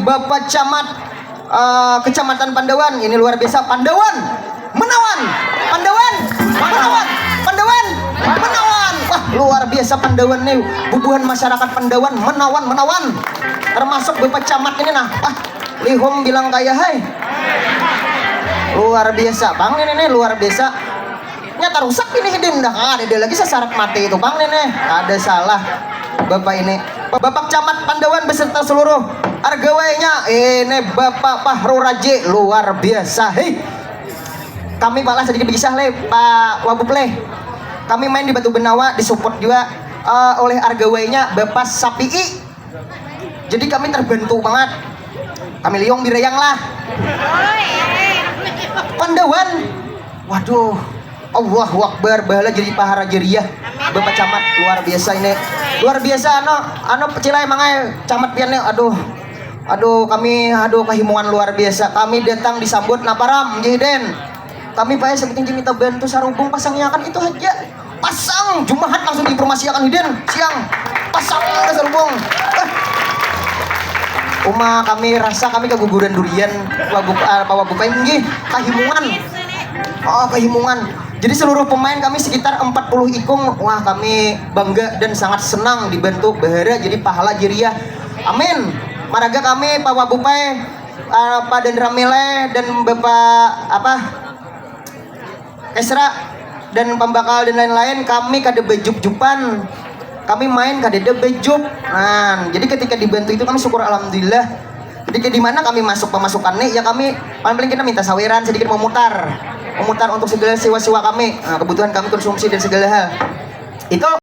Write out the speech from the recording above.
Bapak Camat Kecamatan Pandawan. Ini luar biasa. Pandawan menawan, Pandawan menawan, Pandawan menawan. Wah, luar biasa Pandawan nih. Bubuhan masyarakat Pandawan menawan. Termasuk Bapak Camat ini nah. Lihom bilang kayak hai. Luar biasa Bang ini luar biasa. Nyata rusak ini hidin dah. Ada lagi sasarat mati itu Bang ini. Ada salah Bapak ini. Bapak Camat Pandawan beserta seluruh argawainya. Ini Bapak Fahru Raji luar biasa. Hei. Kami malah sedikit berkisah le Pak Wabuple. Kami main di Batu Benawa disupport juga oleh argawainya Bapak Sapii. Jadi kami terbantu banget. Kami liong direyang lah. Pandawan. Waduh. Allahu Akbar, bahala jadi pahara jeriah. Bapak Camat luar biasa ini. Luar biasa ano pecilai mangai Camat pian aduh kami kehimungan luar biasa. Kami datang disambut naparam jihden. Kami payah sebutin minta bantu sarubung pasangnya kan itu aja. Pasang Jumahat langsung diinformasikan hiden siang. Pasang ke sarubung. Uma kami rasa kami keguguran durian Pak Wabupai nggih kehimungan. Kehimungan. Jadi seluruh pemain kami sekitar 40 ikung. Wah, kami bangga dan sangat senang dibantu bahara jadi pahala jeriah. Amin. Maraga kami Pak Wabupai, Pak Dendra Mile dan Bapak Esra dan pembakal dan lain-lain kami kada bejup-jupan. Kami main kada bejup. Nah, jadi ketika dibantu itu kami syukur alhamdulillah. Ketika di mana kami masuk pemasukannya ya kami paling kita minta saweran sedikit memutar untuk segala siwa-siwa kami, kebutuhan kami konsumsi dan segala hal. Itu